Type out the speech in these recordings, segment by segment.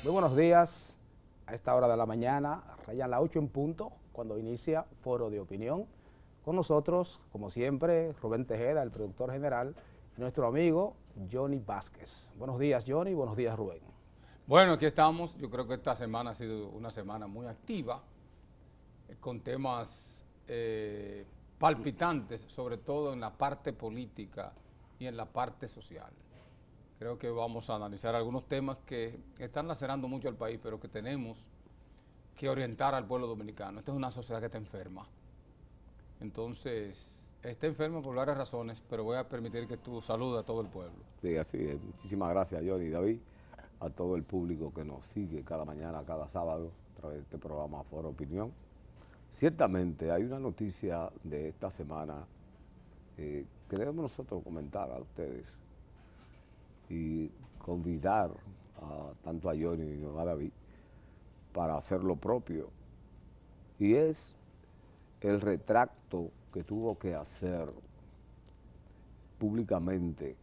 Muy buenos días. A esta hora de la mañana, rayan las 8 en punto, cuando inicia Foro de Opinión. Con nosotros, como siempre, Rubén Tejeda, el productor general, y nuestro amigo Johnny Vázquez. Buenos días, Johnny. Buenos días, Rubén. Bueno, aquí estamos. Yo creo que esta semana ha sido una semana muy activa, con temas palpitantes, sobre todo en la parte política y en la parte social. Creo que vamos a analizar algunos temas que están lacerando mucho al país, pero que tenemos que orientar al pueblo dominicano. Esta es una sociedad que está enferma. Entonces, está enferma por varias razones, pero voy a permitir que tú saludes a todo el pueblo. Sí, así es. Muchísimas gracias, Johnny y David, a todo el público que nos sigue cada mañana, cada sábado, a través de este programa Foro Opinión. Ciertamente hay una noticia de esta semana que debemos nosotros comentar a ustedes y convidar tanto a Johnny como a David para hacer lo propio. Y es el retracto que tuvo que hacer públicamente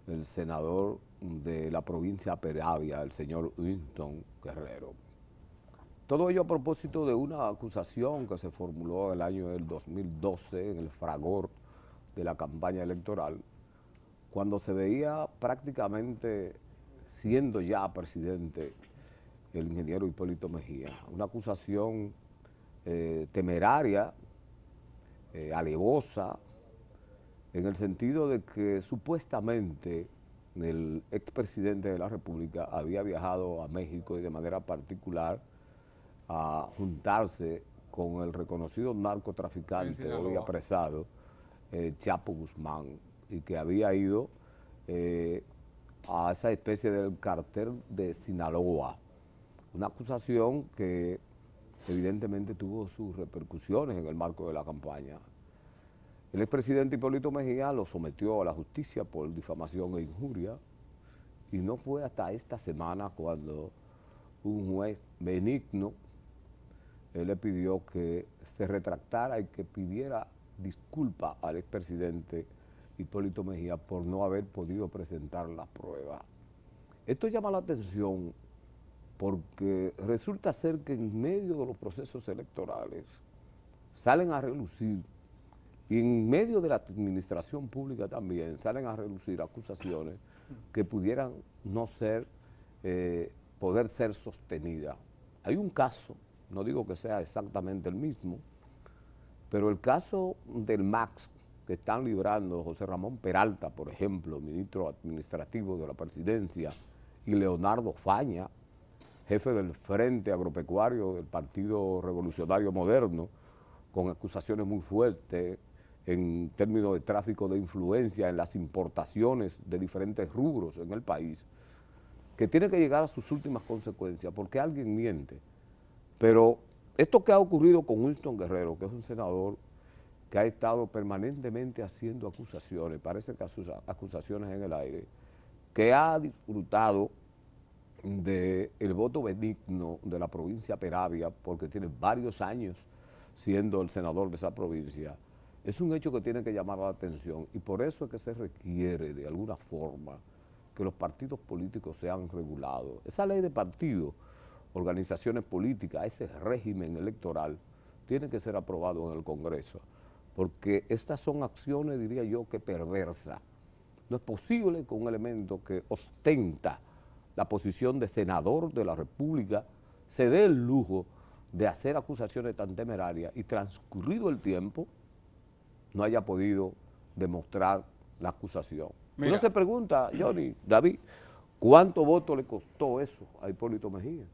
el senador de la provincia de Peravia, el señor Winston Guerrero. Todo ello a propósito de una acusación que se formuló el año del 2012 en el fragor de la campaña electoral, cuando se veía prácticamente siendo ya presidente el ingeniero Hipólito Mejía. Una acusación temeraria, alevosa, en el sentido de que supuestamente el expresidente de la República había viajado a México y de manera particular a juntarse con el reconocido narcotraficante hoy apresado, Chapo Guzmán, y que había ido a esa especie del cartel de Sinaloa. Una acusación que evidentemente tuvo sus repercusiones en el marco de la campaña. El expresidente Hipólito Mejía lo sometió a la justicia por difamación e injuria, y no fue hasta esta semana cuando un juez benigno le pidió que se retractara y que pidiera disculpa al expresidente Hipólito Mejía por no haber podido presentar la prueba. Esto llama la atención porque resulta ser que en medio de los procesos electorales salen a relucir, y en medio de la administración pública también salen a relucir acusaciones que pudieran no ser, poder ser sostenidas. Hay un caso, no digo que sea exactamente el mismo, pero el caso del MAX que están librando José Ramón Peralta, por ejemplo, ministro administrativo de la presidencia, y Leonardo Faña, jefe del Frente Agropecuario del Partido Revolucionario Moderno, con acusaciones muy fuertes en términos de tráfico de influencia en las importaciones de diferentes rubros en el país, que tiene que llegar a sus últimas consecuencias porque alguien miente. Pero esto que ha ocurrido con Winston Guerrero, que es un senador que ha estado permanentemente haciendo acusaciones, parece que acusaciones en el aire, que ha disfrutado del voto benigno de la provincia de Peravia, porque tiene varios años siendo el senador de esa provincia, es un hecho que tiene que llamar la atención, y por eso es que se requiere de alguna forma que los partidos políticos sean regulados. Esa ley de partidos, organizaciones políticas, ese régimen electoral, tiene que ser aprobado en el Congreso, porque estas son acciones, diría yo, que perversas. No es posible que un elemento que ostenta la posición de senador de la República se dé el lujo de hacer acusaciones tan temerarias y transcurrido el tiempo no haya podido demostrar la acusación. Mira. Uno se pregunta, Johnny, David, ¿cuánto voto le costó eso a Hipólito Mejía?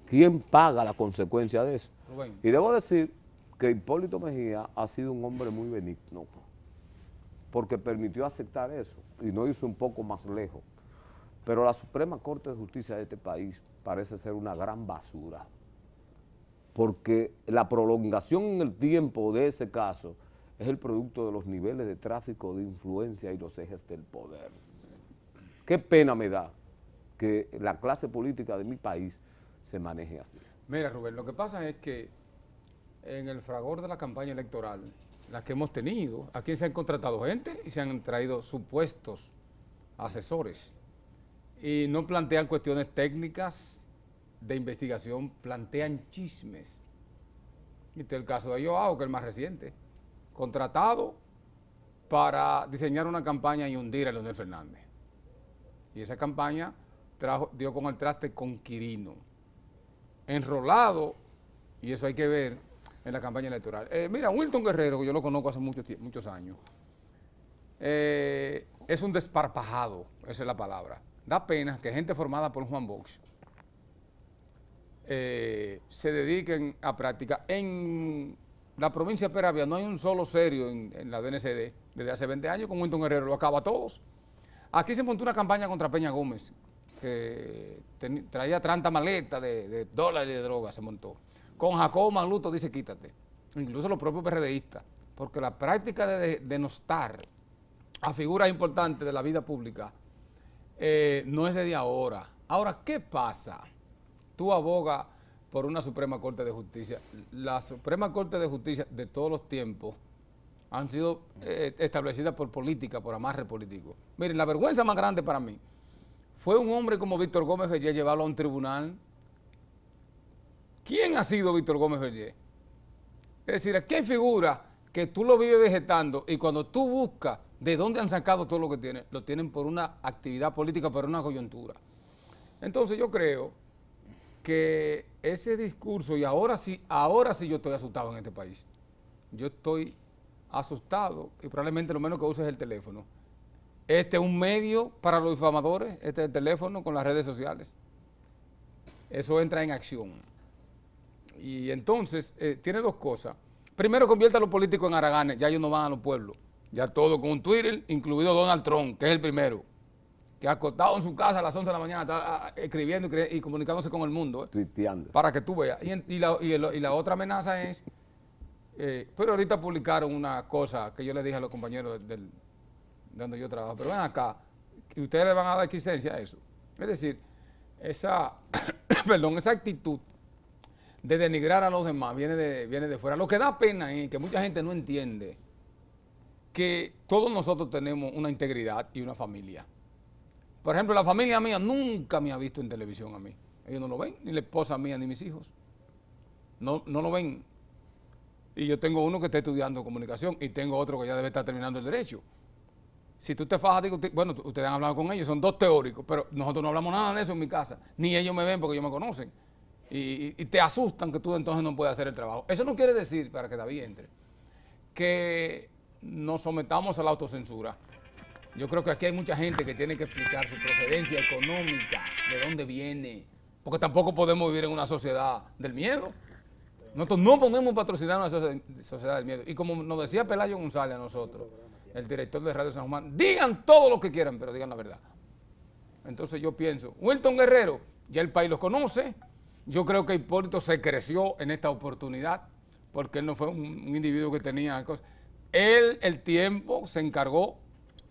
¿Quién paga la consecuencia de eso? Rubén. Y debo decir que Hipólito Mejía ha sido un hombre muy benigno, porque permitió aceptar eso y no hizo un poco más lejos. Pero la Suprema Corte de Justicia de este país parece ser una gran basura, porque la prolongación en el tiempo de ese caso es el producto de los niveles de tráfico de influencia y los ejes del poder. Qué pena me da que la clase política de mi país se maneje así. Mira, Rubén, lo que pasa es que en el fragor de la campaña electoral, la que hemos tenido, aquí se han contratado gente y se han traído supuestos asesores y no plantean cuestiones técnicas de investigación plantean chismes. Y este es el caso de Joao, que es el más reciente, contratado para diseñar una campaña y hundir a Leonel Fernández. Y esa campaña dio con el traste con Quirino, enrolado, y eso hay que ver en la campaña electoral. Mira, Wilton Guerrero, que yo lo conozco hace muchos años, es un desparpajado, esa es la palabra. Da pena que gente formada por Juan Bosch se dediquen a práctica. En la provincia de Peravia no hay un solo serio en la DNCD desde hace 20 años, con Wilton Guerrero lo acaba a todos. Aquí se montó una campaña contra Peña Gómez, que traía 30 maletas de dólares de droga, se montó. Con Jacobo Magluto dice quítate, incluso los propios PRDistas, porque la práctica de denostar a figuras importantes de la vida pública no es desde ahora. Ahora, ¿qué pasa? Tú abogas por una Suprema Corte de Justicia. La Suprema Corte de Justicia de todos los tiempos han sido establecidas por política, por amarre político. Miren, la vergüenza más grande para mí fue un hombre como Víctor Gómez Bellé llevarlo a un tribunal. ¿Quién ha sido Víctor Gómez Bellé? Es decir, aquí hay figuras que tú lo vives vegetando y cuando tú buscas de dónde han sacado todo lo que tienen, lo tienen por una actividad política, por una coyuntura. Entonces yo creo que ese discurso, y ahora sí yo estoy asustado en este país. Yo estoy asustado y probablemente lo menos que uso es el teléfono. Este es un medio para los difamadores, este es el teléfono con las redes sociales. Eso entra en acción. Y entonces tiene dos cosas. Primero, convierte a los políticos en haraganes, ya ellos no van a los pueblos. Ya todo con un Twitter, incluido Donald Trump, que es el primero, que acostado en su casa a las 11 de la mañana está escribiendo y comunicándose con el mundo. Tuiteando. Para que tú veas. Y la otra amenaza es, pero ahorita publicaron una cosa que yo le dije a los compañeros de donde yo trabajo, pero ven acá, y ustedes le van a dar licencia a eso. Es decir, esa actitud de denigrar a los demás viene de fuera. Lo que da pena es que mucha gente no entiende que todos nosotros tenemos una integridad y una familia. Por ejemplo, la familia mía nunca me ha visto en televisión a mí. Ellos no lo ven, ni la esposa mía, ni mis hijos. No lo ven. Y yo tengo uno que está estudiando comunicación y tengo otro que ya debe estar terminando el derecho. Si tú te fajas, digo, bueno, ustedes han hablado con ellos, son dos teóricos, pero nosotros no hablamos nada de eso en mi casa. Ni ellos me ven porque ellos me conocen. Y te asustan que tú entonces no puedes hacer el trabajo. Eso no quiere decir, para que David entre, que nos sometamos a la autocensura. Yo creo que aquí hay mucha gente que tiene que explicar su procedencia económica, de dónde viene, porque tampoco podemos vivir en una sociedad del miedo. Nosotros no podemos patrocinar una sociedad del miedo. Y como nos decía Pelayo González a nosotros, el director de Radio San Juan, digan todo lo que quieran, pero digan la verdad. Entonces yo pienso, Wilton Guerrero, ya el país lo conoce. Yo creo que Hipólito se creció en esta oportunidad, porque él no fue un individuo que tenía cosas. Él, el tiempo, se encargó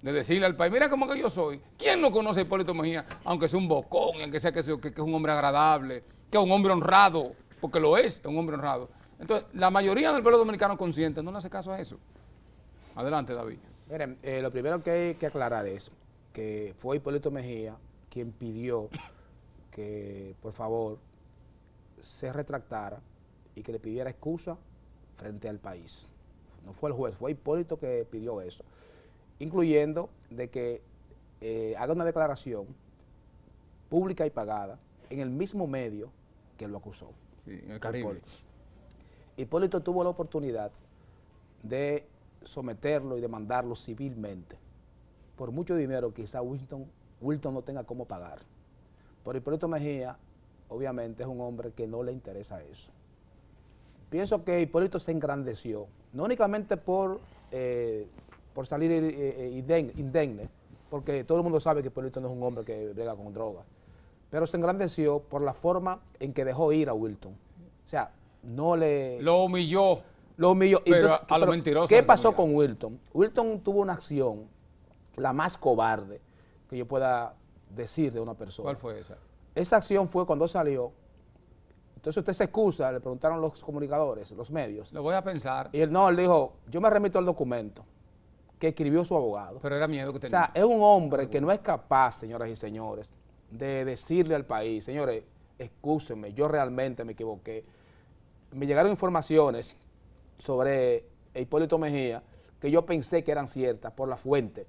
de decirle al país, mira cómo que yo soy. ¿Quién no conoce a Hipólito Mejía? Aunque sea un bocón, aunque sea que es un hombre agradable, que es un hombre honrado, porque lo es un hombre honrado. Entonces, la mayoría del pueblo dominicano consciente no le hace caso a eso. Adelante, David. Miren, lo primero que hay que aclarar es que fue Hipólito Mejía quien pidió que, por favor, se retractara y que le pidiera excusa frente al país. No fue el juez, fue Hipólito que pidió eso, incluyendo de que haga una declaración pública y pagada en el mismo medio que lo acusó. Sí, en el Caribe. Hipólito tuvo la oportunidad de someterlo y demandarlo civilmente. Por mucho dinero quizá Wilton no tenga cómo pagar. Pero Hipólito Mejía, obviamente, es un hombre que no le interesa eso. Pienso que Hipólito se engrandeció, no únicamente por salir indemne, porque todo el mundo sabe que Hipólito no es un hombre que brega con drogas, pero se engrandeció por la forma en que dejó ir a Wilton. O sea, no le... Lo humilló. Lo humilló. Pero entonces, a lo mentiroso. ¿Qué pasó con Wilton? Wilton tuvo una acción, la más cobarde que yo pueda decir de una persona. ¿Cuál fue esa? Esa acción fue cuando salió. Entonces usted se excusa, le preguntaron los comunicadores, los medios. Lo voy a pensar. Y él dijo, yo me remito al documento que escribió su abogado. Pero era miedo que O tenía. sea, es un hombre que no es capaz, señoras y señores, de decirle al país, señores, excúsenme, yo realmente me equivoqué. Me llegaron informaciones sobre Hipólito Mejía que yo pensé que eran ciertas por la fuente.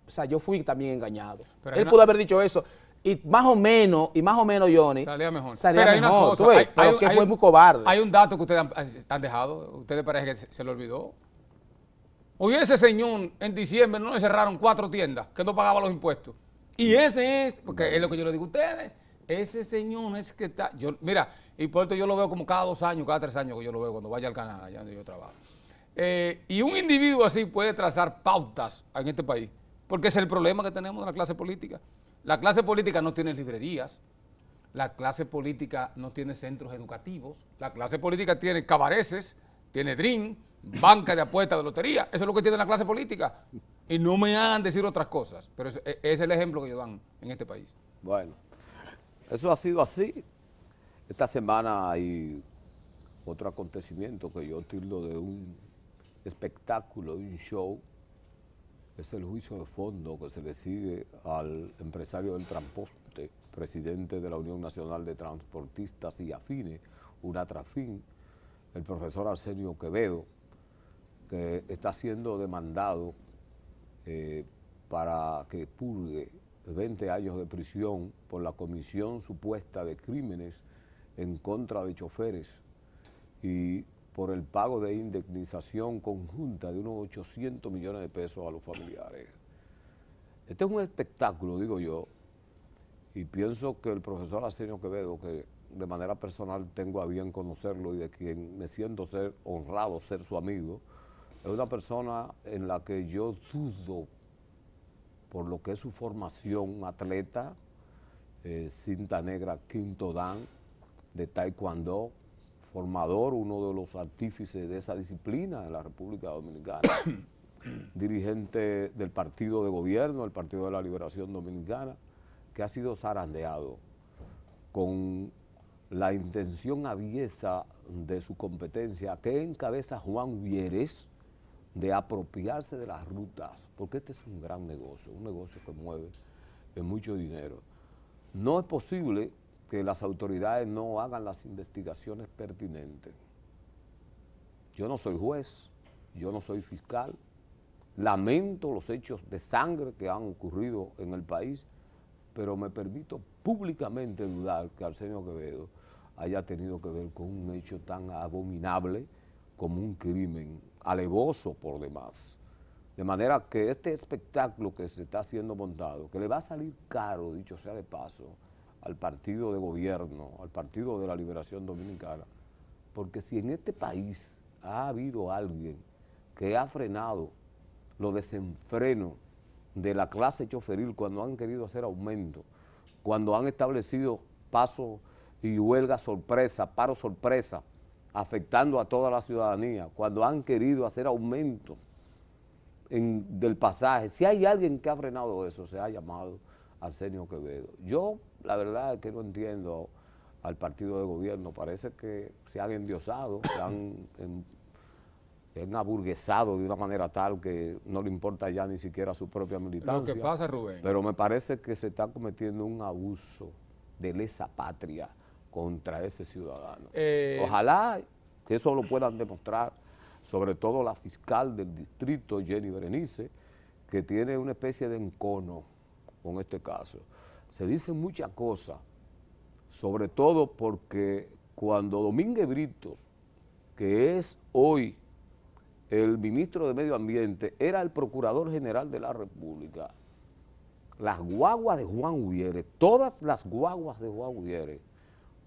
O sea, yo fui también engañado. Pero Él pudo haber dicho eso. Y más o menos, Johnny. Salía mejor. Salía pero hay mejor. una cosa. ¿Tú ves? Pero que fue muy cobarde. Hay un dato que ustedes han dejado. Ustedes parece que se lo olvidó. Oye, ese señor en diciembre no le cerraron 4 tiendas que no pagaba los impuestos. Y ese es, porque es lo que yo le digo a ustedes, ese señor es que está, mira, Hipólito yo lo veo como cada 2 años, cada 3 años que yo lo veo cuando vaya al canal, allá donde yo trabajo. Y un individuo así puede trazar pautas en este país, porque ese es el problema que tenemos de la clase política. La clase política no tiene librerías, la clase política no tiene centros educativos, la clase política tiene cabareces, tiene drink, banca de apuestas de lotería, eso es lo que tiene la clase política. Y no me hagan decir otras cosas, pero ese es el ejemplo que ellos dan en este país. Bueno, eso ha sido así. Esta semana hay otro acontecimiento que yo tildo de un espectáculo, de un show. Es el juicio de fondo que se le sigue al empresario del transporte, presidente de la Unión Nacional de Transportistas y Afines, UNATRAFIN, el profesor Arsenio Quevedo, que está siendo demandado para que purgue 20 años de prisión por la comisión supuesta de crímenes en contra de choferes y por el pago de indemnización conjunta de unos 800 millones de pesos a los familiares. Este es un espectáculo, digo yo, y pienso que el profesor Arsenio Quevedo, que de manera personal tengo a bien conocerlo y de quien me siento ser honrado ser su amigo, es una persona en la que yo dudo por lo que es su formación, un atleta, cinta negra, quinto dan, de taekwondo, formador, uno de los artífices de esa disciplina en la República Dominicana, dirigente del partido de gobierno, el Partido de la Liberación Dominicana, que ha sido zarandeado con la intención aviesa de su competencia que encabeza Juan Uvieres de apropiarse de las rutas, porque este es un gran negocio, un negocio que mueve mucho dinero. No es posible que las autoridades no hagan las investigaciones pertinentes. Yo no soy juez, yo no soy fiscal, lamento los hechos de sangre que han ocurrido en el país, pero me permito públicamente dudar que Arsenio Quevedo haya tenido que ver con un hecho tan abominable como un crimen, alevoso por demás. De manera que este espectáculo que se está haciendo montado, que le va a salir caro, dicho sea de paso, al partido de gobierno, al Partido de la Liberación Dominicana, porque si en este país ha habido alguien que ha frenado los desenfrenos de la clase choferil cuando han querido hacer aumento, cuando han establecido paso y huelga sorpresa, paro sorpresa, afectando a toda la ciudadanía, cuando han querido hacer aumentos del pasaje, si hay alguien que ha frenado eso, se ha llamado Arsenio Quevedo. Yo, la verdad es que no entiendo al partido de gobierno, parece que se han endiosado, se han aburguesado de una manera tal que no le importa ya ni siquiera su propia militancia. Lo que pasa, Rubén. Pero me parece que se está cometiendo un abuso de lesa patria contra ese ciudadano. Ojalá que eso lo puedan demostrar, sobre todo la fiscal del distrito, Jenny Berenice, que tiene una especie de encono con este caso. Se dicen muchas cosas, sobre todo porque cuando Domínguez Britos, que es hoy el ministro de Medio Ambiente, era el procurador general de la República, las guaguas de Juan Uvieres, todas las guaguas de Juan Uvieres,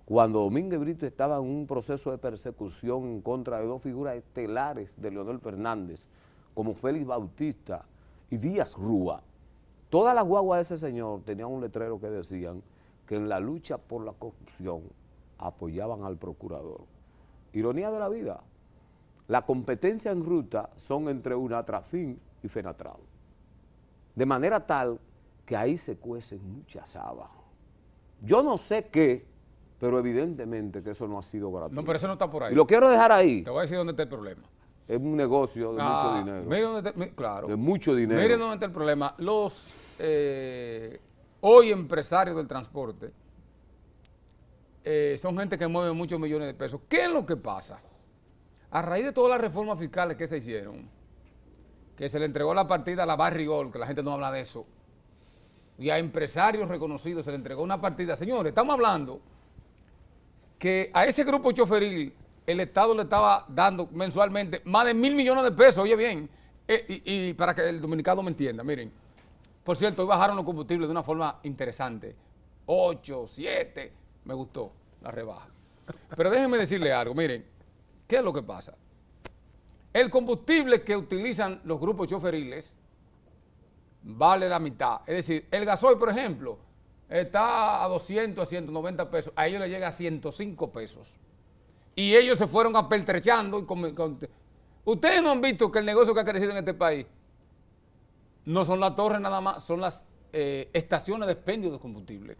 cuando Domínguez Brito estaba en un proceso de persecución en contra de 2 figuras estelares de Leonel Fernández, como Félix Bautista y Díaz Rúa, todas las guaguas de ese señor tenían un letrero que decían que en la lucha por la corrupción apoyaban al procurador. Ironía de la vida, la competencia en ruta son entre UNATRAFIN y FENATRAL, de manera tal que ahí se cuecen muchas habas. Yo no sé qué, pero evidentemente que eso no ha sido gratuito. No, pero eso no está por ahí. Y lo quiero dejar ahí. Te voy a decir dónde está el problema. Es un negocio de mucho dinero. Mire dónde está, claro. De mucho dinero. Miren dónde está el problema. Los hoy empresarios del transporte son gente que mueve muchos millones de pesos. ¿Qué es lo que pasa? A raíz de todas las reformas fiscales que se hicieron, que se le entregó la partida a la Barrigol, que la gente no habla de eso, y a empresarios reconocidos se le entregó una partida. Señores, estamos hablando que a ese grupo choferil el Estado le estaba dando mensualmente más de 1.000 millones de pesos, oye bien, y para que el dominicano me entienda, miren, por cierto, hoy bajaron los combustibles de una forma interesante, 8, 7, me gustó la rebaja. Pero déjenme decirle algo, miren, ¿qué es lo que pasa? El combustible que utilizan los grupos choferiles vale la mitad. Es decir, el gasoil, por ejemplo, está a 200, a 190 pesos. A ellos les llega a 105 pesos. Y ellos se fueron apertrechando. Ustedes no han visto que el negocio que ha crecido en este país no son las torres nada más, son las estaciones de expendio de combustible.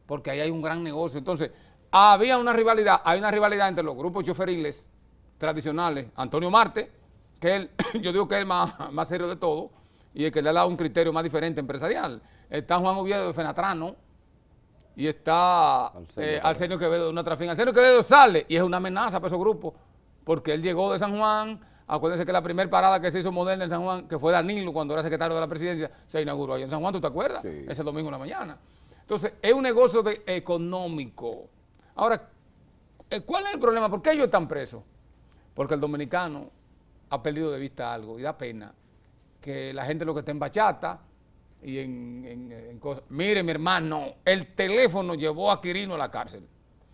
Porque ahí hay un gran negocio. Entonces, hay una rivalidad entre los grupos choferiles tradicionales. Antonio Marte, que él, yo digo que es el más serio de todo, y el que le ha dado un criterio más diferente empresarial. Está Juan Oviedo de Fenatrano y está Arsenio Quevedo de una Trafín. Arsenio Quevedo sale y es una amenaza para esos grupos, porque él llegó de San Juan. Acuérdense que la primera parada que se hizo moderna en San Juan, que fue Danilo cuando era secretario de la presidencia, se inauguró ahí en San Juan, ¿tú te acuerdas? Sí. Ese domingo en la mañana. Entonces, es un negocio económico. Ahora, ¿cuál es el problema? ¿Por qué ellos están presos? Porque el dominicano ha perdido de vista algo y da pena que la gente lo que está en bachata y en cosas. Mire, mi hermano, el teléfono llevó a Quirino a la cárcel.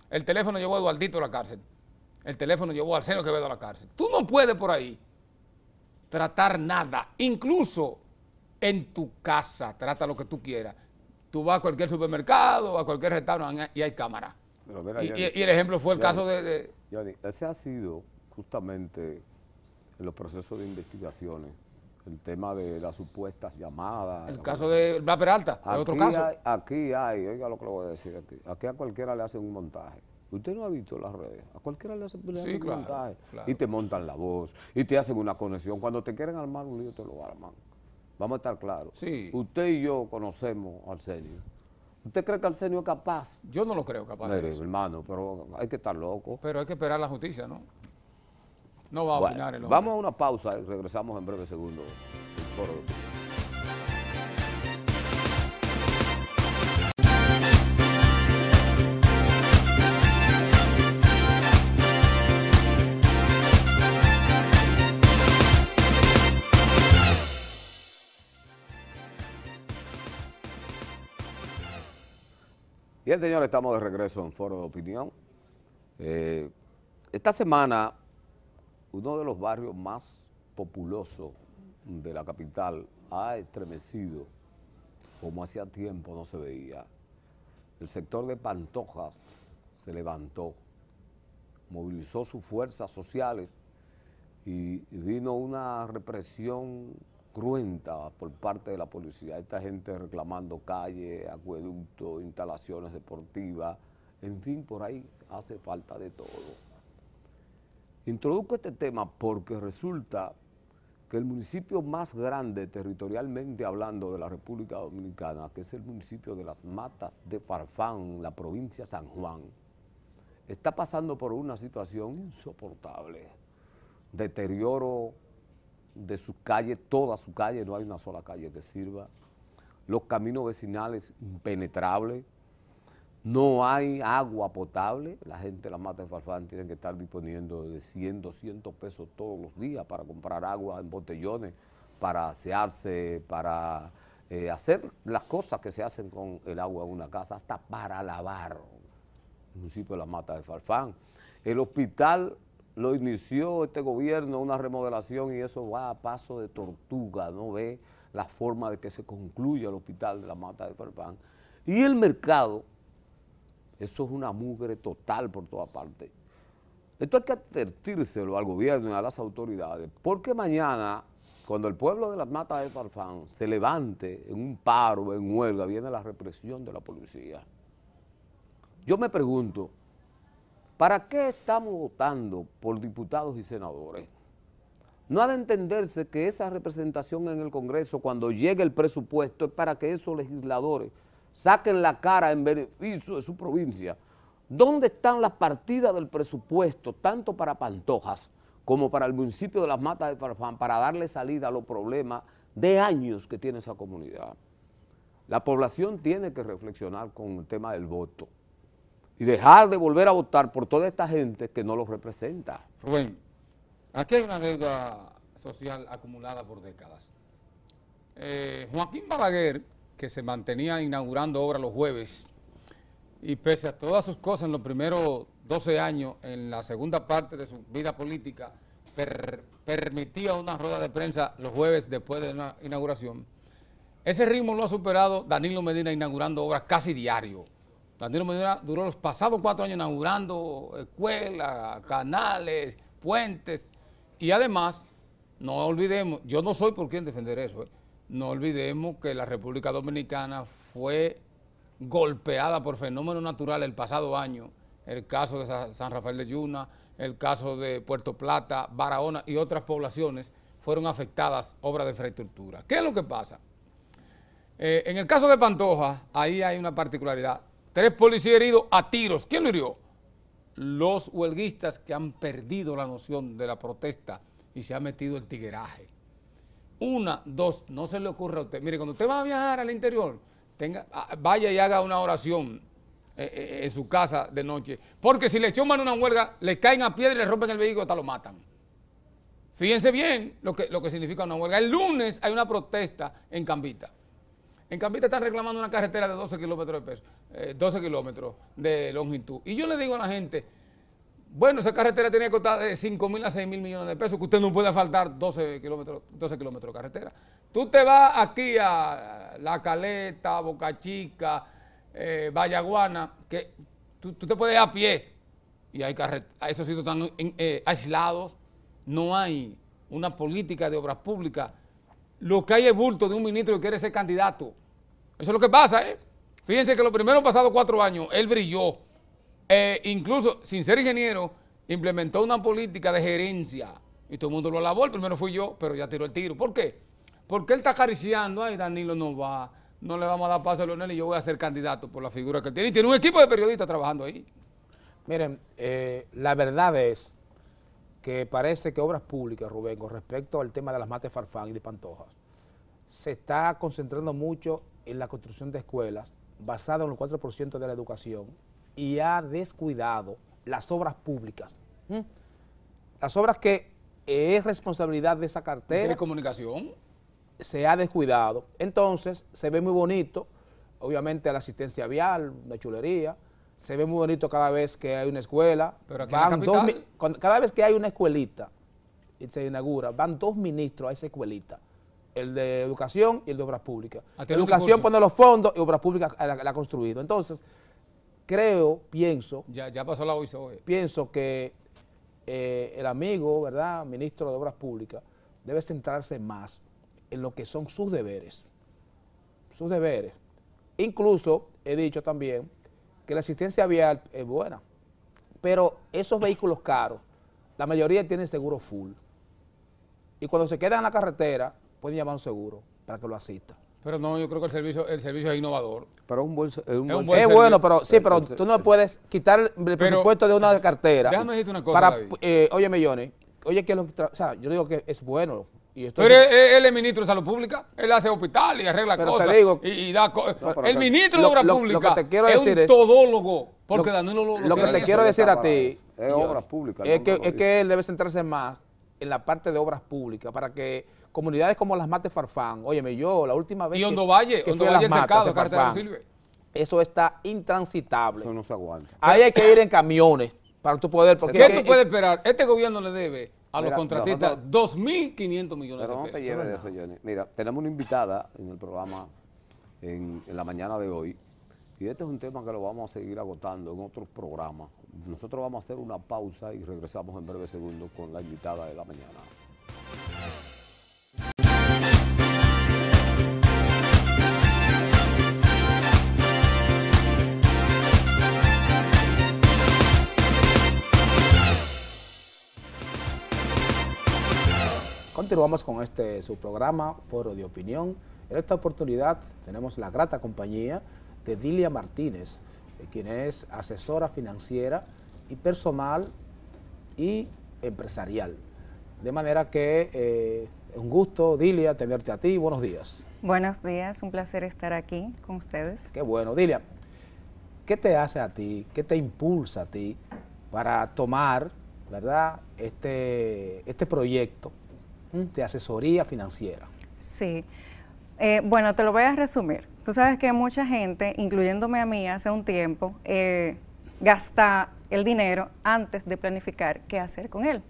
El teléfono llevó a Eduardito a la cárcel. El teléfono llevó a Arsenio Quevedo a la cárcel. Tú no puedes por ahí tratar nada, incluso en tu casa, trata lo que tú quieras. Tú vas a cualquier supermercado, a cualquier restaurante y hay cámara. Y el ejemplo fue el caso de... Ese ha sido justamente en los procesos de investigaciones, el tema de las supuestas llamadas. El caso de Blas Peralta, es otro caso. Aquí hay, oiga lo que le voy a decir aquí. Aquí a cualquiera le hacen un montaje. Usted no ha visto las redes. A cualquiera le hacen un montaje. Claro. Y te montan la voz, y te hacen una conexión. Cuando te quieren armar un lío, te lo arman. Vamos a estar claros. Sí. Usted y yo conocemos a Arsenio. ¿Usted cree que Arsenio es capaz? Yo no lo creo capaz de eso. Hermano, pero hay que estar loco. Pero hay que esperar la justicia, ¿no? No va a opinar el hombre. Vamos a una pausa y regresamos en breve segundos. Bien, señores, estamos de regreso en Foro de Opinión. Esta semana, uno de los barrios más populosos de la capital ha estremecido como hacía tiempo no se veía. El sector de Pantoja se levantó, movilizó sus fuerzas sociales y vino una represión cruenta por parte de la policía. Esta gente reclamando calles, acueductos, instalaciones deportivas, en fin, por ahí hace falta de todo. Introduzco este tema porque resulta que el municipio más grande territorialmente hablando de la República Dominicana, que es el municipio de Las Matas de Farfán, la provincia de San Juan, está pasando por una situación insoportable. Deterioro de su calle, toda su calle, no hay una sola calle que sirva. Los caminos vecinales impenetrables. No hay agua potable. La gente de la Mata de Farfán tiene que estar disponiendo de 100, 200 pesos todos los días para comprar agua en botellones, para asearse, para hacer las cosas que se hacen con el agua en una casa, hasta para lavar. El municipio de la Mata de Farfán. El hospital lo inició este gobierno, una remodelación, y eso va a paso de tortuga, no ve la forma de que se concluya el hospital de la Mata de Farfán. Y el mercado, eso es una mugre total por toda parte. Esto hay que advertírselo al gobierno y a las autoridades, porque mañana, cuando el pueblo de las Matas de Farfán se levante en un paro, en huelga, viene la represión de la policía. Yo me pregunto, ¿para qué estamos votando por diputados y senadores? No ha de entenderse que esa representación en el Congreso, cuando llegue el presupuesto, es para que esos legisladores saquen la cara en beneficio de su provincia, ¿Dónde están las partidas del presupuesto, tanto para Pantojas como para el municipio de Las Matas de Farfán, para darle salida a los problemas de años que tiene esa comunidad? La población tiene que reflexionar con el tema del voto y dejar de volver a votar por toda esta gente que no los representa. Rubén, aquí hay una deuda social acumulada por décadas. Joaquín Balaguer, que se mantenía inaugurando obras los jueves, y pese a todas sus cosas en los primeros 12 años, en la segunda parte de su vida política, permitía una rueda de prensa los jueves después de una inauguración. Ese ritmo lo ha superado Danilo Medina inaugurando obras casi diario. Danilo Medina duró los pasados 4 años inaugurando escuelas, canales, puentes, y además, no olvidemos, yo no soy por quien defender eso, no olvidemos que la República Dominicana fue golpeada por fenómenos naturales el pasado año, el caso de San Rafael de Yuna, el caso de Puerto Plata, Barahona y otras poblaciones fueron afectadas obras de infraestructura. ¿Qué es lo que pasa? En el caso de Pantoja, ahí hay una particularidad. 3 policías heridos a tiros. ¿Quién lo hirió? Los huelguistas que han perdido la noción de la protesta y se ha metido el tigueraje. 1, 2, no se le ocurra a usted. Mire, cuando usted va a viajar al interior, vaya y haga una oración en su casa de noche, porque si le echan mano a una huelga, le caen a piedra y le rompen el vehículo, hasta lo matan. Fíjense bien lo que significa una huelga. El lunes hay una protesta en Cambita. En Cambita están reclamando una carretera de 12 kilómetros de peso, 12 kilómetros de longitud. Y yo le digo a la gente, bueno, esa carretera tenía que costar de 5.000 a 6.000 millones de pesos, que usted no puede faltar 12 kilómetros de carretera. Tú te vas aquí a La Caleta, Boca Chica, Vallaguana, que tú te puedes ir a pie, y hay a esos sitios están aislados, no hay una política de obras públicas. Lo que hay es bulto de un ministro que quiere ser candidato. Eso es lo que pasa, ¿eh? Fíjense que los primeros pasados 4 años, él brilló. Incluso, sin ser ingeniero, implementó una política de gerencia. Y todo el mundo lo alabó. El primero fui yo, pero ya tiró el tiro. ¿Por qué? Porque él está acariciando. Ay, Danilo no va. No le vamos a dar paso a Leonel y yo voy a ser candidato por la figura que él tiene. Y tiene un equipo de periodistas trabajando ahí. Miren, la verdad es que parece que Obras Públicas, Rubén, con respecto al tema de Las Matas de Farfán y de Pantojas, se está concentrando mucho en la construcción de escuelas basada en el 4% de la educación y ha descuidado las obras públicas. Las obras que es responsabilidad de esa cartera. ¿De comunicación? Se ha descuidado. Entonces, se ve muy bonito, obviamente, la asistencia vial, una chulería. Se ve muy bonito cada vez que hay una escuela. Pero aquí en la capital, cada vez que hay una escuelita y se inaugura, van 2 ministros a esa escuelita. El de Educación y el de Obras Públicas. Educación pone los fondos y Obras Públicas la ha construido. Entonces, pienso... Ya pasó la OICOE. Pienso que el amigo, ¿verdad?, ministro de Obras Públicas, debe centrarse más en lo que son sus deberes. Sus deberes. Incluso, he dicho también, que la asistencia vial es buena, pero esos vehículos caros, la mayoría tienen seguro full. Y cuando se quedan en la carretera, pueden llamar a un seguro para que lo asista. Pero no, yo creo que el servicio es innovador. Pero es bueno, pero sí, pero tú no puedes quitar el presupuesto de una cartera. Déjame decirte una cosa, oye, millones, o sea, yo digo que es bueno. Pero él es ministro de Salud Pública, él hace hospital y arregla cosas. Te digo, y da el ministro de Obras Públicas es un todólogo, porque Danilo lo que te quiero decir a ti es Obras Públicas. Es que él debe centrarse más en la parte de obras públicas para que comunidades como Las Matas de Farfán, óyeme, yo la última vez y Hondo Valle el cercado, carretera no sirve. Eso está intransitable. Eso no se aguanta. Ahí hay que ir en camiones para tu poder. ¿Qué tú puedes esperar? Este gobierno le debe a los contratistas 2.500 millones de pesos. Pero no te lleves de eso, Johnny. Mira, tenemos una invitada en el programa en la mañana de hoy, y este es un tema que lo vamos a seguir agotando en otros programas. Nosotros vamos a hacer una pausa y regresamos en breve segundos con la invitada de la mañana. Continuamos con su programa, Foro de Opinión. En esta oportunidad tenemos la grata compañía de Dilia Martínez, quien es asesora financiera y personal y empresarial. De manera que es un gusto, Dilia, tenerte a ti. Buenos días. Buenos días, un placer estar aquí con ustedes. Qué bueno. Dilia, ¿qué te hace a ti, qué te impulsa a ti para tomar, ¿verdad?, este proyecto de asesoría financiera? Sí, bueno, te lo voy a resumir. Tú sabes que mucha gente, incluyéndome a mí hace un tiempo, gasta el dinero antes de planificar qué hacer con él.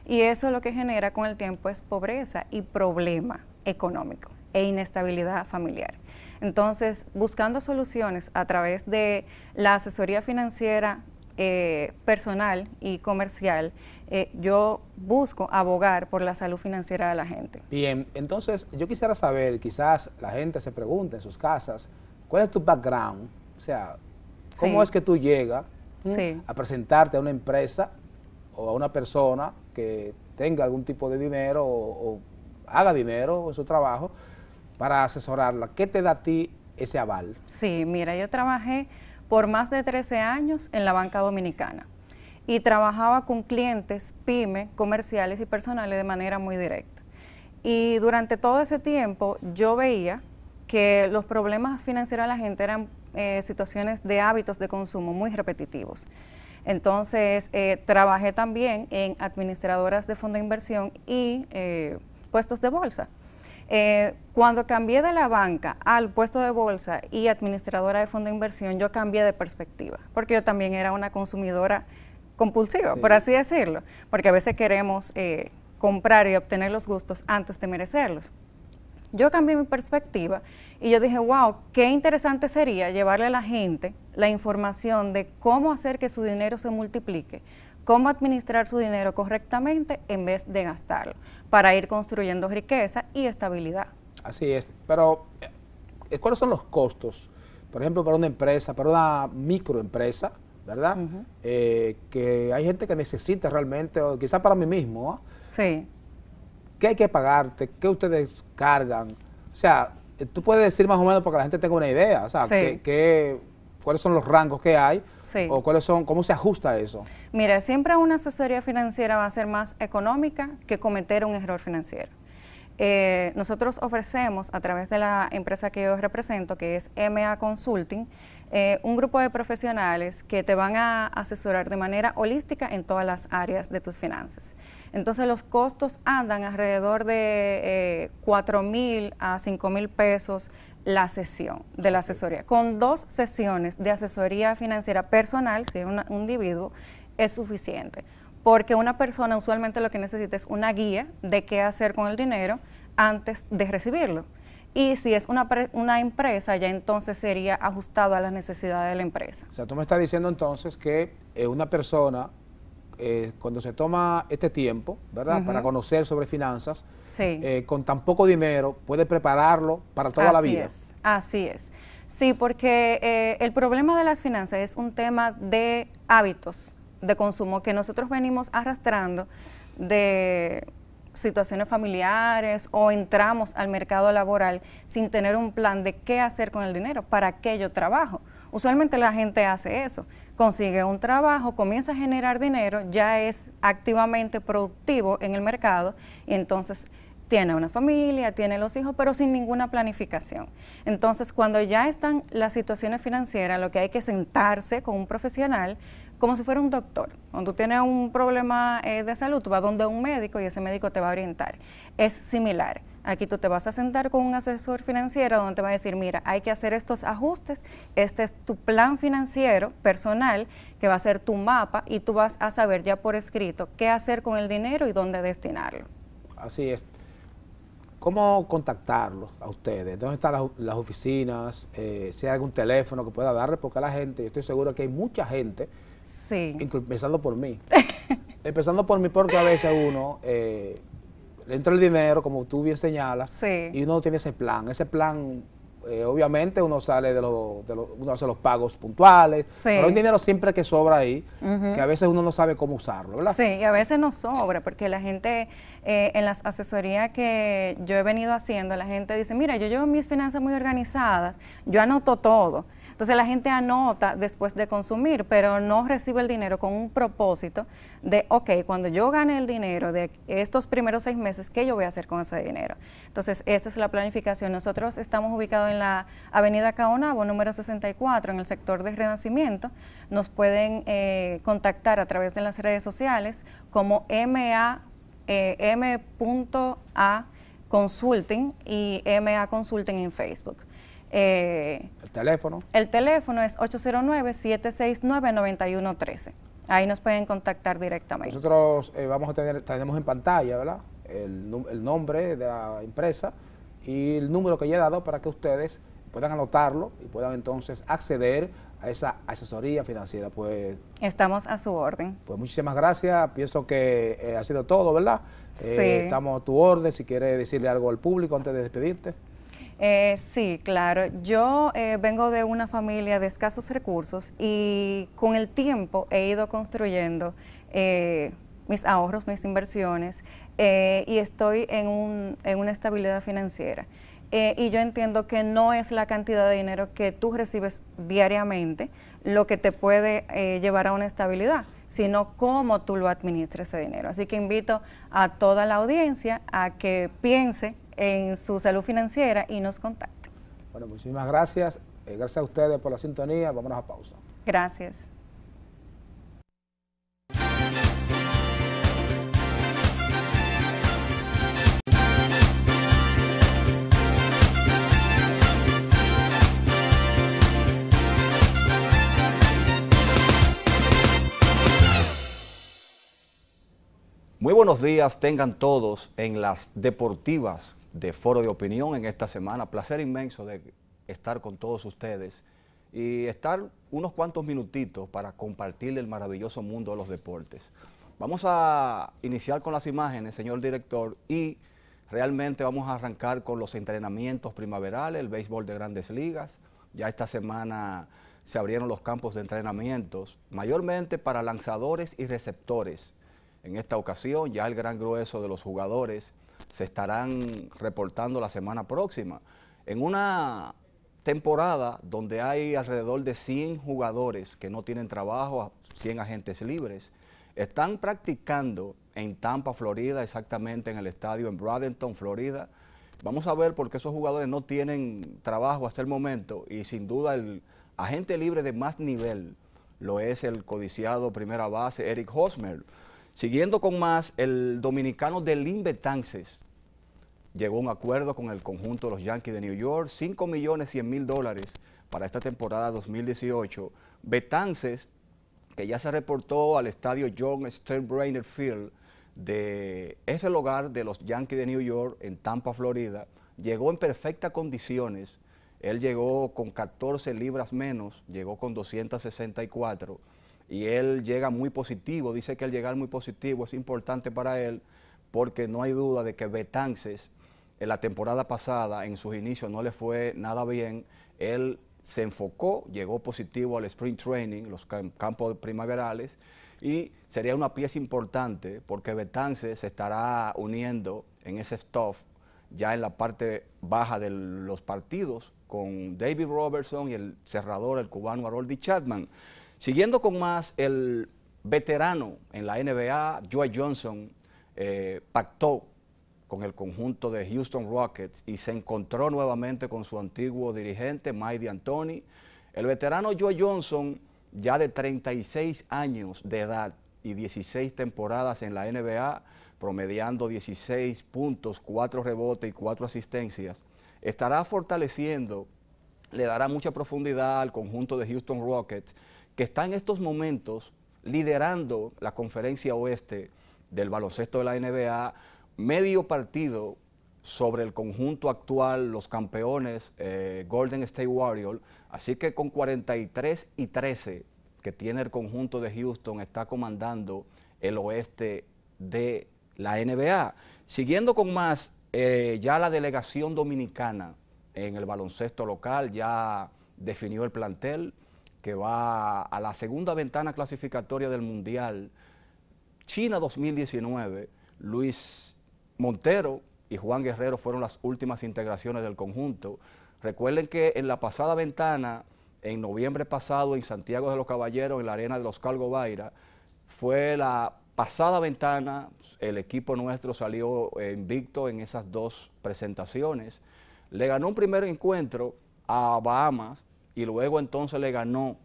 Y eso lo que genera con el tiempo es pobreza y problema económico e inestabilidad familiar. Entonces, buscando soluciones a través de la asesoría financiera personal y comercial, yo busco abogar por la salud financiera de la gente. Bien, entonces yo quisiera saber, quizás la gente se pregunte en sus casas, ¿cuál es tu background? O sea, ¿cómo es que tú llegas a presentarte a una empresa o a una persona que tenga algún tipo de dinero o haga dinero en su trabajo para asesorarla? ¿Qué te da a ti ese aval? Sí, mira, yo trabajé por más de 13 años en la banca dominicana y trabajaba con clientes, pymes, comerciales y personales de manera muy directa. Y durante todo ese tiempo yo veía que los problemas financieros de la gente eran situaciones de hábitos de consumo muy repetitivos. Entonces, trabajé también en administradoras de fondo de inversión y puestos de bolsa. Cuando cambié de la banca al puesto de bolsa y administradora de fondo de inversión, yo cambié de perspectiva, porque yo también era una consumidora compulsiva, por así decirlo, porque a veces queremos comprar y obtener los gustos antes de merecerlos. Yo cambié mi perspectiva y yo dije, wow, qué interesante sería llevarle a la gente la información de cómo hacer que su dinero se multiplique, cómo administrar su dinero correctamente en vez de gastarlo, para ir construyendo riqueza y estabilidad. Así es, pero ¿cuáles son los costos? Por ejemplo, para una empresa, para una microempresa, ¿verdad? Que hay gente que necesita realmente, o quizás para mí mismo, ¿no? Sí. ¿Qué hay que pagarte? ¿Qué ustedes cargan? O sea, tú puedes decir más o menos para que la gente tenga una idea, o sea, cuáles son los rangos que hay, o cuáles son, cómo se ajusta eso. Mira, siempre una asesoría financiera va a ser más económica que cometer un error financiero. Nosotros ofrecemos a través de la empresa que yo represento, que es MA Consulting, un grupo de profesionales que te van a asesorar de manera holística en todas las áreas de tus finanzas. Entonces los costos andan alrededor de 4,000 a 5,000 pesos la sesión de la asesoría. Con 2 sesiones de asesoría financiera personal, si es un individuo, es suficiente. Porque una persona usualmente lo que necesita es una guía de qué hacer con el dinero antes de recibirlo. Y si es una empresa, ya entonces sería ajustado a las necesidades de la empresa. O sea, tú me estás diciendo entonces que una persona, cuando se toma este tiempo, ¿verdad?, para conocer sobre finanzas, con tan poco dinero, puede prepararlo para toda la vida. Así es. Sí, porque el problema de las finanzas es un tema de hábitos de consumo que nosotros venimos arrastrando de situaciones familiares o entramos al mercado laboral sin tener un plan de qué hacer con el dinero, para qué yo trabajo. Usualmente la gente hace eso, consigue un trabajo, comienza a generar dinero, ya es activamente productivo en el mercado y entonces tiene una familia, tiene los hijos, pero sin ninguna planificación. Entonces, cuando ya están las situaciones financieras, lo que hay que sentarse con un profesional, como si fuera un doctor. Cuando tú tienes un problema de salud, tú vas donde un médico y ese médico te va a orientar. Es similar. Aquí tú te vas a sentar con un asesor financiero donde te va a decir, mira, hay que hacer estos ajustes, este es tu plan financiero personal, que va a ser tu mapa, y tú vas a saber ya por escrito qué hacer con el dinero y dónde destinarlo. Así es. ¿Cómo contactarlos a ustedes? ¿Dónde están las oficinas? Si hay algún teléfono que pueda darle, porque a la gente, yo estoy seguro que hay mucha gente, empezando por mí, porque a veces uno le entra el dinero, como tú bien señalas, y uno tiene ese plan. Ese plan, obviamente, uno sale uno hace los pagos puntuales, pero hay dinero siempre que sobra ahí, que a veces uno no sabe cómo usarlo, ¿verdad? Sí, y a veces no sobra, porque la gente, en las asesorías que yo he venido haciendo, la gente dice, mira, yo llevo mis finanzas muy organizadas, yo anoto todo. Entonces la gente anota después de consumir, pero no recibe el dinero con un propósito de, ok, cuando yo gane el dinero de estos primeros 6 meses, ¿qué yo voy a hacer con ese dinero? Entonces esa es la planificación. Nosotros estamos ubicados en la avenida Caonabo, número 64, en el sector de Renacimiento. Nos pueden contactar a través de las redes sociales como M.A. Consulting y MA Consulting en Facebook. ¿El teléfono? El teléfono es 809-769-9113. Ahí nos pueden contactar directamente. Nosotros tenemos en pantalla, ¿verdad? El nombre de la empresa y el número que ya he dado para que ustedes puedan anotarlo y puedan entonces acceder a esa asesoría financiera. Pues estamos a su orden. Pues muchísimas gracias. Pienso que ha sido todo, ¿verdad? Sí. Estamos a tu orden. Si quieres decirle algo al público antes de despedirte. Sí, claro. Yo vengo de una familia de escasos recursos y con el tiempo he ido construyendo mis ahorros, mis inversiones y estoy en una estabilidad financiera. Y yo entiendo que no es la cantidad de dinero que tú recibes diariamente lo que te puede llevar a una estabilidad, sino cómo tú lo administras ese dinero. Así que invito a toda la audiencia a que piense en su salud financiera y nos contacte. Bueno, muchísimas gracias. Gracias a ustedes por la sintonía. Vámonos a pausa. Gracias. Muy buenos días tengan todos en las deportivas de Foro de Opinión en esta semana. Placer inmenso de estar con todos ustedes y estar unos cuantos minutitos para compartir el maravilloso mundo de los deportes. Vamos a iniciar con las imágenes, señor director, y realmente vamos a arrancar con los entrenamientos primaverales, el béisbol de Grandes Ligas. Ya esta semana se abrieron los campos de entrenamientos, mayormente para lanzadores y receptores. En esta ocasión ya el gran grueso de los jugadores se estarán reportando la semana próxima. En una temporada donde hay alrededor de 100 jugadores que no tienen trabajo, 100 agentes libres, están practicando en Tampa, Florida, exactamente en el estadio en Bradenton, Florida. Vamos a ver por qué esos jugadores no tienen trabajo hasta el momento y sin duda el agente libre de más nivel lo es el codiciado primera base Eric Hosmer. Siguiendo con más, el dominicano Delin Betances llegó a un acuerdo con el conjunto de los Yankees de New York, $5.100.000 para esta temporada 2018. Betances, que ya se reportó al estadio John Steinbrenner Field, es el hogar de los Yankees de New York en Tampa, Florida, llegó en perfectas condiciones. Él llegó con 14 libras menos, llegó con 264. Y él llega muy positivo, dice que el llegar muy positivo es importante para él porque no hay duda de que Betances en la temporada pasada, en sus inicios no le fue nada bien, él se enfocó, llegó positivo al Spring Training, los campos primaverales, y sería una pieza importante porque Betances se estará uniendo en ese staff ya en la parte baja de los partidos con David Robertson y el cerrador, el cubano Harold Chapman. Siguiendo con más, el veterano en la NBA, Joe Johnson, pactó con el conjunto de Houston Rockets y se encontró nuevamente con su antiguo dirigente, Mike D'Antoni. El veterano Joe Johnson, ya de 36 años de edad y 16 temporadas en la NBA, promediando 16 puntos, 4 rebotes y 4 asistencias, estará fortaleciendo, le dará mucha profundidad al conjunto de Houston Rockets, que está en estos momentos liderando la conferencia oeste del baloncesto de la NBA, medio partido sobre el conjunto actual, los campeones Golden State Warriors, así que con 43-13 que tiene el conjunto de Houston, está comandando el oeste de la NBA. Siguiendo con más, ya la delegación dominicana en el baloncesto local ya definió el plantel que va a la segunda ventana clasificatoria del Mundial China 2019. Luis Montero y Juan Guerrero fueron las últimas integraciones del conjunto. Recuerden que en la pasada ventana en noviembre pasado en Santiago de los Caballeros, en la arena de los Calgo Baira. Fue la pasada ventana, el equipo nuestro salió invicto en esas dos presentaciones. Le ganó un primer encuentro a Bahamas y luego entonces le ganó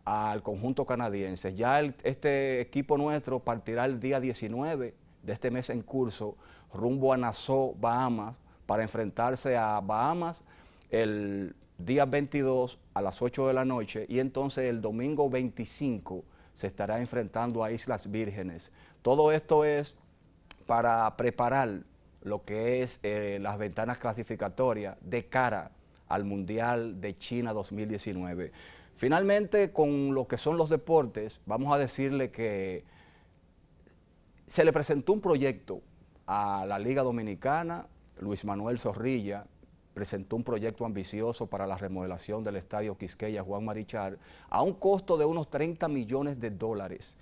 al conjunto canadiense. Ya este equipo nuestro partirá el día 19 de este mes en curso rumbo a Nassau, Bahamas, para enfrentarse a Bahamas el día 22 a las 8 de la noche y entonces el domingo 25 se estará enfrentando a Islas Vírgenes. Todo esto es para preparar lo que es las ventanas clasificatorias de cara al Mundial de China 2019. Finalmente, con lo que son los deportes, vamos a decirle que se le presentó un proyecto a la Liga Dominicana. Luis Manuel Zorrilla presentó un proyecto ambicioso para la remodelación del Estadio Quisqueya Juan Marichal a un costo de unos 30 millones de dólares,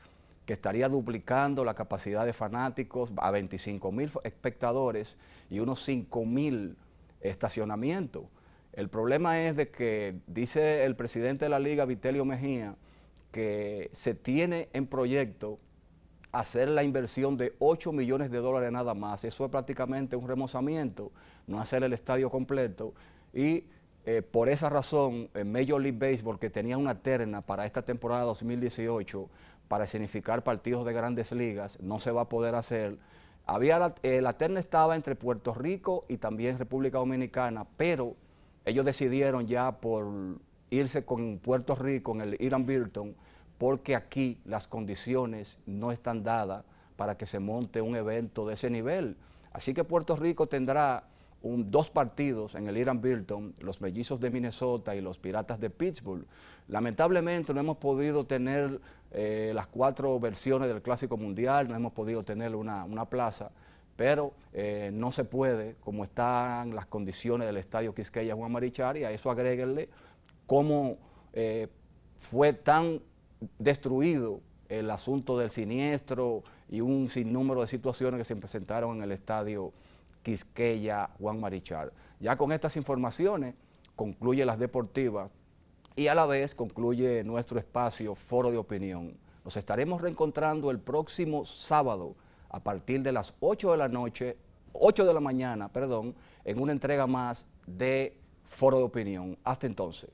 que estaría duplicando la capacidad de fanáticos a 25,000 espectadores y unos 5,000 estacionamientos. El problema es de que, dice el presidente de la Liga, Vitelio Mejía, que se tiene en proyecto hacer la inversión de 8 millones de dólares nada más. Eso es prácticamente un remozamiento, no hacer el estadio completo. Y por esa razón, Major League Baseball, que tenía una terna para esta temporada 2018 para escenificar partidos de grandes ligas, no se va a poder hacer. La terna estaba entre Puerto Rico y también República Dominicana, pero ellos decidieron ya por irse con Puerto Rico en el Irán Bithorn, porque aquí las condiciones no están dadas para que se monte un evento de ese nivel. Así que Puerto Rico tendrá dos partidos en el Irán Bithorn, los Mellizos de Minnesota y los Piratas de Pittsburgh. Lamentablemente no hemos podido tener las 4 versiones del Clásico Mundial, no hemos podido tener una plaza, pero no se puede, como están las condiciones del Estadio Quisqueya Juan Marichal, y a eso agréguenle cómo fue tan destruido el asunto del siniestro y un sinnúmero de situaciones que se presentaron en el Estadio Quisqueya Juan Marichal. Ya con estas informaciones concluye las deportivas y a la vez concluye nuestro espacio Foro de Opinión. Nos estaremos reencontrando el próximo sábado a partir de las 8 de la mañana, en una entrega más de Foro de Opinión. Hasta entonces.